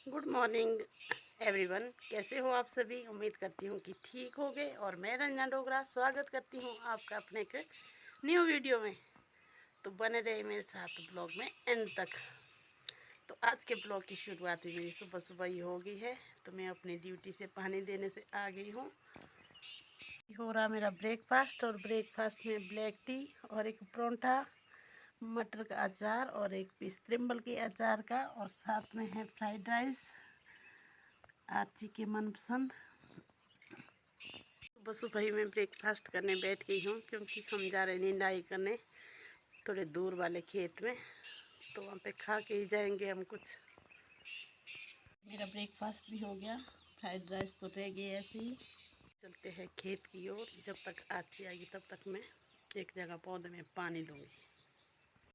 Good morning everyone, कैसे हो आप सभी। उम्मीद करती हूँ कि ठीक होगे। और मैं रंजना डोगरा स्वागत करती हूँ आपका अपने एक न्यू वीडियो में। तो बने रहे मेरे साथ ब्लॉग में एंड तक। तो आज के ब्लॉग की शुरुआत भी मेरी सुबह सुबह ही हो गई है। तो मैं अपनी ड्यूटी से पानी देने से आ गई हूँ। हो रहा मेरा ब्रेकफास्ट, और ब्रेकफास्ट में ब्लैक टी और एक परोंठा, मटर का अचार और एक पीस त्रिम्बल के अचार का, और साथ में है फ्राइड राइस आची के मनपसंद। सुबह सुबह ही मैं ब्रेकफास्ट करने बैठ गई हूँ, क्योंकि हम जा रहे निंदाई करने थोड़े दूर वाले खेत में। तो वहाँ पे खा के ही जाएंगे हम कुछ। मेरा ब्रेकफास्ट भी हो गया, फ्राइड राइस तो रह गई ऐसे ही। चलते हैं खेत की ओर। जब तक आची आएगी तब तक मैं एक जगह पौधे में पानी दूंगी।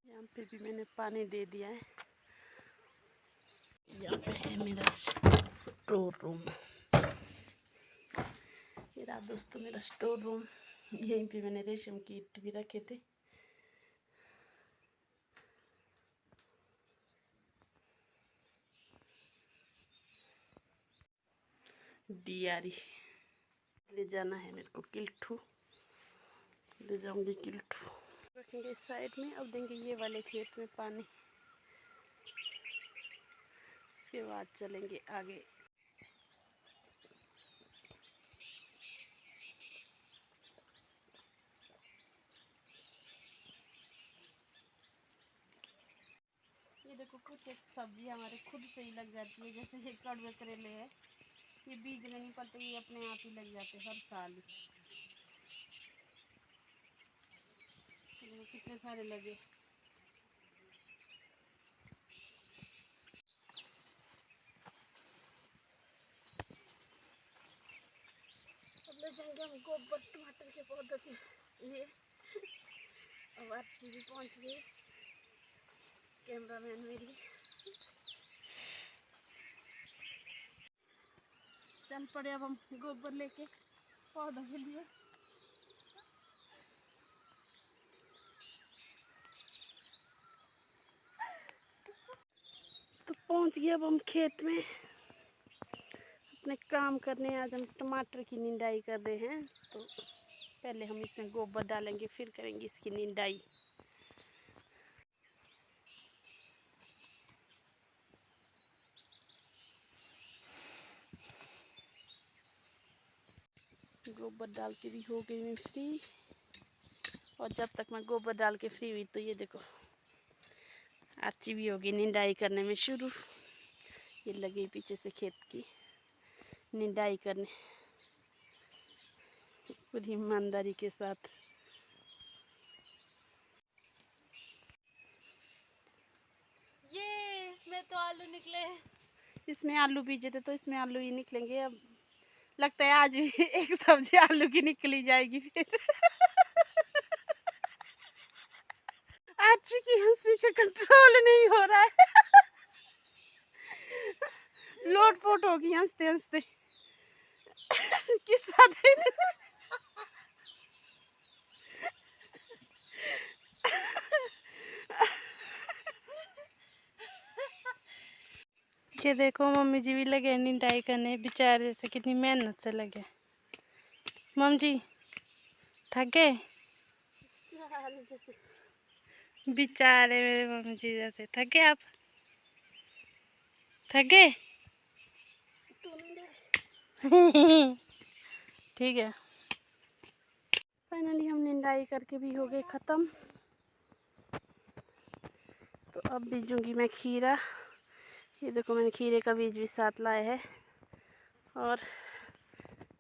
यहाँ पे भी मैंने पानी दे दिया है। यहाँ पे है मेरा स्टोर रूम। मेरा दोस्तों, मेरा स्टोर रूम। यहीं पे मैंने रेशम की ईट भी रखे थे। डियारी ले जाना है मेरे को। किल्ठू ले जाऊंगी। किल्ठू रखेंगे इस साइड में। अब देंगे ये वाले खेत में पानी। इसके बाद चलेंगे आगे। ये देखो, कुछ एक सब्जी हमारे खुद से ही लग जाती है। जैसे ये कड़वे करेले है, ये बीज नहीं पड़ते, ये अपने आप ही लग जाते हर साल ही। कितने सारे लगे। अब ले जाएंगे हम गोबर टमाटर के पौधे के लिए। अब अच्छी भी पहुंच गई, कैमरामैन मेरी। चल पड़े अब हम गोबर लेके पौधों के लिए। तो पहुंच गए अब हम खेत में अपने काम करने। आज हम टमाटर की निंदाई कर रहे हैं। तो पहले हम इसमें गोबर डालेंगे, फिर करेंगे इसकी निंदाई। गोबर डाल के भी हो गई मैं फ्री। और जब तक मैं गोबर डाल के फ्री हुई, तो ये देखो आची भी होगी निंदाई करने में शुरू। ये लगी पीछे से खेत की निंदाई करने पूरी ईमानदारी के साथ। ये इसमें तो आलू निकले। इसमें आलू बीजे थे, तो इसमें आलू ही निकलेंगे। अब लगता है आज भी एक सब्जी आलू की निकली जाएगी फिर। आज की हंसी का कंट्रोल नहीं हो रहा है। लोट पोट होगी हंसते हंसते। किस्सा दे। ये देखो मम्मी जी भी लगे निंदाई करने, बेचारे से कितनी मेहनत से लगे। मम्मी जी थक गए बेचारे, मेरे मम्मी जी जैसे थक गए। आप थक गए? ठीक है। फाइनली हम निंदाई करके भी हो गए ख़त्म। तो अब बीजूंगी मैं खीरा। ये देखो मैंने खीरे का बीज भी साथ लाया है। और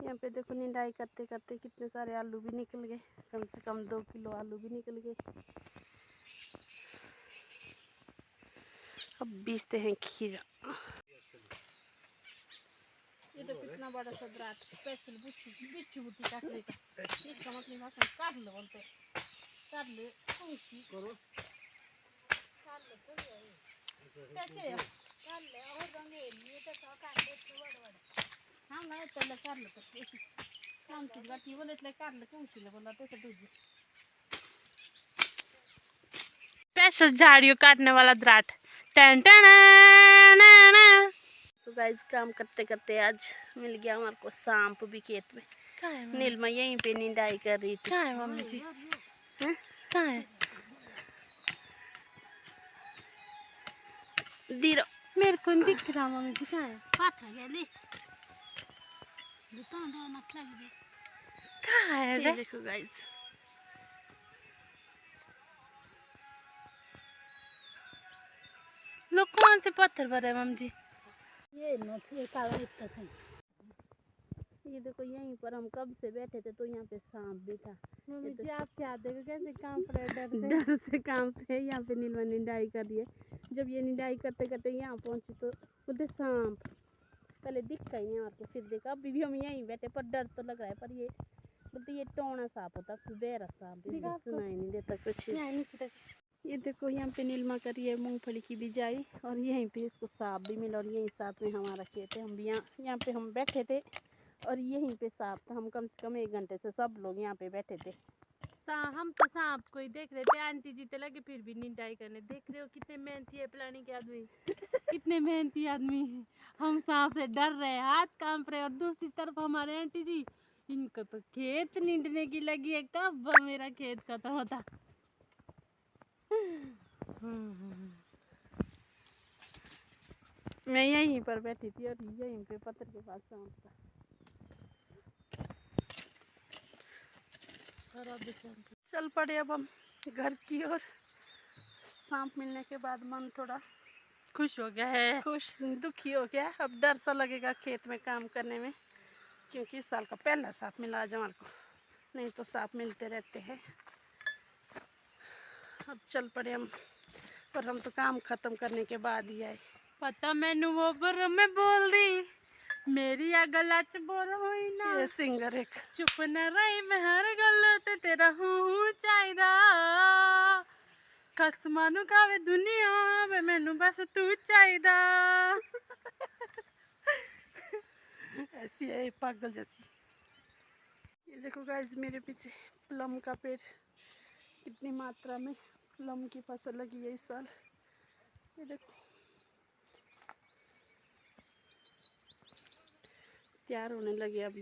यहाँ पे देखो निंदाई करते करते कितने सारे आलू भी निकल गए। कम से कम 2 किलो आलू भी निकल गए। अब बीजते हैं खीरा। ये तो कितना बड़ा सा दरात स्पेशल बिच्छू बुट्टी काटने का। इसका मतलब भाषा काट लो बोलते, काट ले करो, काट ले तो कैसे काट ले और गंगे ये तो काट ले तो बड़ हाँ मैं पहले काट ले तो काम से बाकी बोले એટલે काट ले कौन सी ले बोला तो सब दूध स्पेशल झाड़ियों काटने वाला दराट। टन टन। तो गाइस काम करते करते आज मिल गया हमारे को सांप भी खेत में। नीलमा यहीं पे निंदाई कर रही थी। कहाँ है मम्मी जी? कहाँ है? दीरो मेरे को नहीं दिख रहा मम्मी जी, कहाँ है? कहाँ है ये रे? देखो गाइस, लोग कौन से पत्थर पर है मम्मी जी? ये देखो यहीं पर हम कब से बैठे थे तो यहाँ पे सांप भी था। मम्मी ये तो जी आप क्या देखो कैसे काम पर है डर से? डर से काम पे यहाँ पे नीलमा निंदाई कर रही है। जब ये निंदाई करते करते यहाँ पहुँची तो बोलते सांप, पहले दिखा ही नहीं हमारे को, फिर देखा अभी भी हम यहीं बैठे पर डर तो लग रहा है। पर ये बोलते ये टोना सांप होता, फिर बेरा सांप, सुनाई नहीं देता कुछ। ये देखो यहाँ पे नीलमा करी है मूंगफली की बिजाई और यहीं पे इसको सांप भी मिला और यहीं साथ में हमारा खेत है। हम भी यहाँ पे हम बैठे थे और यहीं पे सांप था। हम कम से कम 1 घंटे से सब लोग यहाँ पे बैठे थे। हम तो सांप को ही देख रहे थे, आंटी जी तो लगे फिर भी निंदाई करने। देख रहे हो कितने मेहनती है प्लानिंग के आदमी, कितने मेहनती आदमी हैं। हम सांप से डर रहे, हाथ कांप रहे और दूसरी तरफ हमारे आंटी जी, इनको तो खेत नींदने की लगी है, कब मेरा खेत खत्म होता। मैं यहीं पर बैठी थी और यहीं पे पत्थर के पास सांप था। चल पड़े अब हम घर की ओर। सांप मिलने के बाद मन थोड़ा खुश हो गया है। खुश दुखी हो गया। अब डर सा लगेगा खेत में काम करने में, क्योंकि इस साल का पहला सांप मिला आज हमारे को, नहीं तो सांप मिलते रहते हैं। अब चल पड़े हम, पर हम तो काम खत्म करने के बाद ही आए। पता मैनू वो पर मैं बोल दी मेरी आ गला च बोल होई ना, ये सिंगर एक चुप न रही मैं हर गल ते तेरा हूँ चाहिदा, कसमां नू खावे दुनिया वे मैनू बस तू चाहिदा। ऐसी है पागल जैसी। ये देखो गाइस मेरे पीछे प्लम का पेड़, कितनी मात्रा में प्लम की फसल लगी है इस साल। ये देखो तैयार होने लगे अब।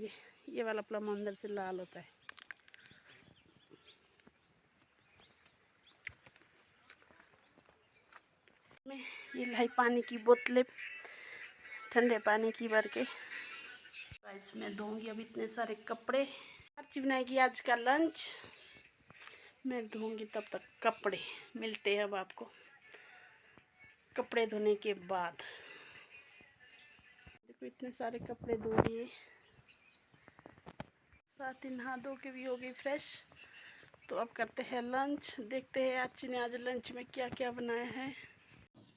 ये वाला प्लम अंदर से लाल होता है। मैं ये लाई पानी की बोतलें, ठंडे पानी की भर के गाइस मैं धोऊंगी अब इतने सारे कपड़े। अर्ची बनाएगी आज का लंच, मैं धोऊंगी तब तक कपड़े। मिलते हैं अब आपको कपड़े धोने के बाद। देखो इतने सारे कपड़े धो लिए, साथ ही नहा धो के भी हो गई फ्रेश। तो अब करते हैं लंच। देखते हैं अर्ची ने आज लंच में क्या क्या बनाया है।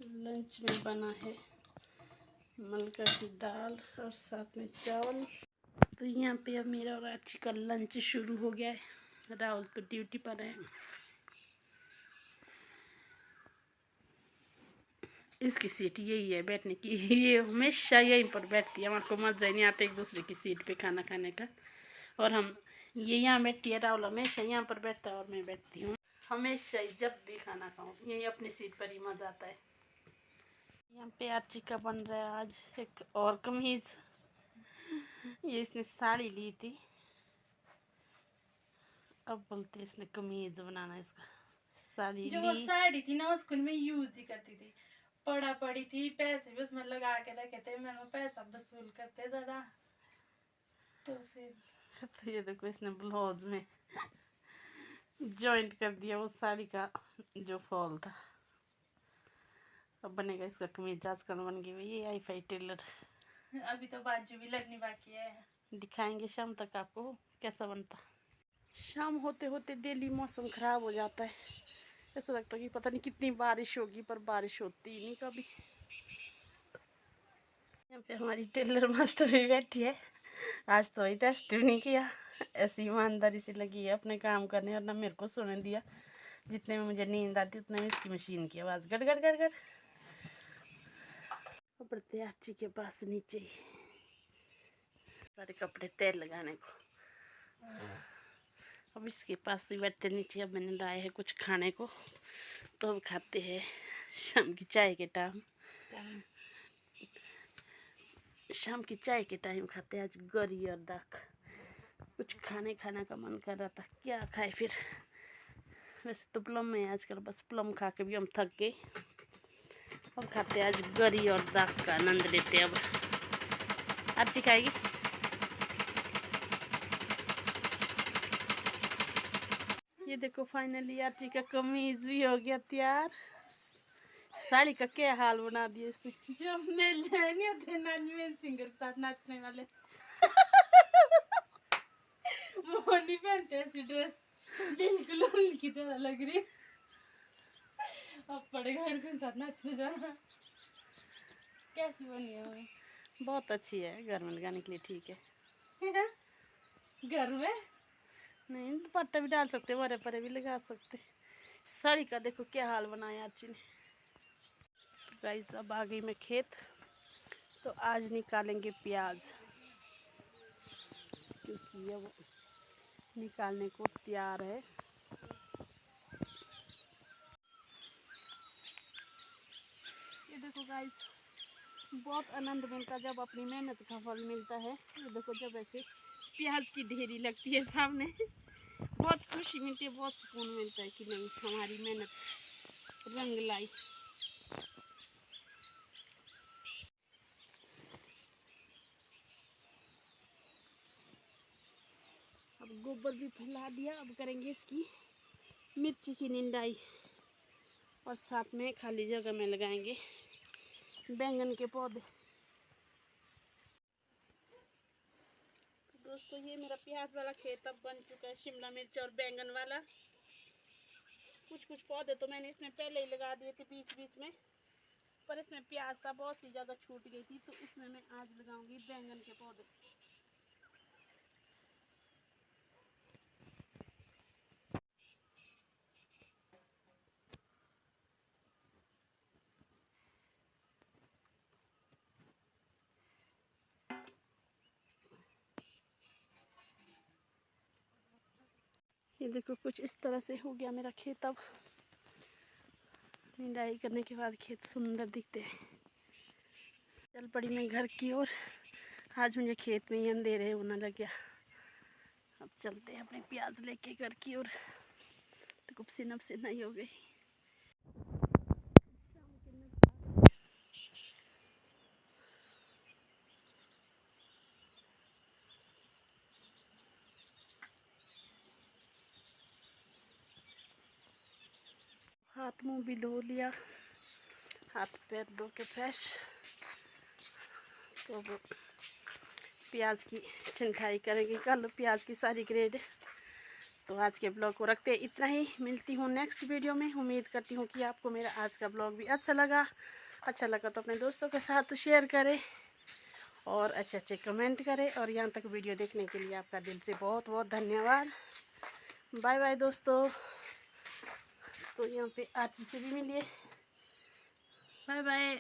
लंच में बना है मलका की दाल और साथ में चावल। तो यहाँ पे अब मेरा और अर्ची का लंच शुरू हो गया है। राहुल तो ड्यूटी पर है। इसकी सीट यही है बैठने की, ये हमेशा यहीं पर बैठती है। हमारे को मजा ही नहीं आता एक दूसरे की सीट पे खाना खाने का। और हम ये यहाँ बैठती है, राहुल हमेशा यहाँ पर बैठता है और मैं बैठती हूँ हमेशा ही। जब भी खाना खाऊँ यही अपनी सीट पर ही मजा आता है। यहाँ पे अर्ची का बन रहा है आज एक और कमीज। ये इसने साड़ी ली थी, अब बोलते हैं इसने कमीज बनाना। इसका साड़ी जो वो साड़ी थी ना उसको मैं यूज ही करती थी, पड़ा पड़ी थी, पैसे भी उसमें लगा के रखे थे, मैंने पैसा वसूल करते ज़्यादा तो फिर। तो ये देखो इसने ब्लाउज में जॉइंट कर दिया वो साड़ी का जो फॉल था। अब बनेगा इसका कमीज। आजकल बन गई हुई है आई-फाई टेलर। अभी तो बाजू भी लगनी बाकी है, दिखाएंगे शाम तक आपको कैसा बनता। शाम होते होते डेली मौसम ख़राब हो जाता है। ऐसा लगता है कि पता नहीं कितनी बारिश होगी, पर बारिश होती ही नहीं कभी। यहाँ पे हमारी टेलर मास्टर भी बैठी है। आज तो वही टेस्ट भी नहीं किया, ऐसी ईमानदारी से लगी है अपने काम करने और ना मेरे को सुनने दिया। जितने में मुझे नींद आती उतने में इसकी मशीन की आवाज़ गड़ गड़ गड़ गड़। कपड़े अर्ची के पास नीचे ही सारे कपड़े तैर लगाने को। अब इसके पास ही बैठते नीचे। अब मैंने लाए हैं कुछ खाने को, तो अब खाते हैं शाम की चाय के टाइम। शाम की चाय के टाइम खाते हैं आज गरी और दाख। कुछ खाने का मन कर रहा था, क्या खाए फिर। वैसे तो प्लम है आजकल, बस प्लम खा के भी हम थक गए। अब खाते हैं आज गरी और दाख का आनंद लेते हैं। अब आरती खाएगी। ये देखो फाइनली आरती का कमीज भी हो गया तैयार। साड़ी का क्या हाल बना दिया इसने। जो नहीं होते नाचमेन सिंगर के साथ नाचने वाले वो नहीं पहनते ऐसी ड्रेस, बिल्कुल उनकी तरह लग रही। अब पड़ेगा उनके साथ नाचने जाना। कैसी बनी है वो? बहुत अच्छी है, घर में लगाने के लिए ठीक है। घर में नहीं दुपट्टा भी डाल सकते, बड़े परे भी लगा सकते। साड़ी का देखो क्या हाल बनाया आरती ने। तो गाइस अब आ गई मैं खेत, तो आज निकालेंगे प्याज, क्योंकि अब निकालने को तैयार है। ये देखो गाइस, बहुत आनंद मिलता है जब अपनी मेहनत का फल मिलता है। ये देखो जब ऐसे प्याज की ढेरी लगती है सामने, बहुत खुशी मिलती है, बहुत सुकून मिलता है कि नहीं हमारी मेहनत रंग लाई। अब गोबर भी फैला दिया, अब करेंगे इसकी मिर्ची की निंदाई और साथ में खाली जगह में लगाएंगे बैंगन के पौधे। दोस्तों ये मेरा प्याज वाला खेत अब बन चुका है, शिमला मिर्च और बैंगन वाला। कुछ पौधे तो मैंने इसमें पहले ही लगा दिए थे बीच बीच में, पर इसमें प्याज था, बहुत सी जगह छूट गई थी, तो इसमें मैं आज लगाऊंगी बैंगन के पौधे। ये देखो कुछ इस तरह से हो गया मेरा खेत। अब निराई करने के बाद खेत सुंदर दिखते हैं। चल पड़ी मैं घर की ओर। आज मुझे खेत में ही अंधेरे होने लग गया। अब चलते हैं अपने प्याज लेके घर की ओर। तो कुप्सी नपसी नहीं हो गई। हाथ मुंह भी धो लिया, हाथ पैर धो के फ्रेश। तो अब प्याज की छंटाई करेंगे, कल प्याज की सारी ग्रेड। तो आज के ब्लॉग को रखते इतना ही, मिलती हूँ नेक्स्ट वीडियो में। उम्मीद करती हूँ कि आपको मेरा आज का ब्लॉग भी अच्छा लगा तो अपने दोस्तों के साथ शेयर करें और अच्छे कमेंट करें। और यहाँ तक वीडियो देखने के लिए आपका दिल से बहुत बहुत धन्यवाद। बाय बाय दोस्तों। तो यहाँ पे आरती से भी मिलिए। Bye bye.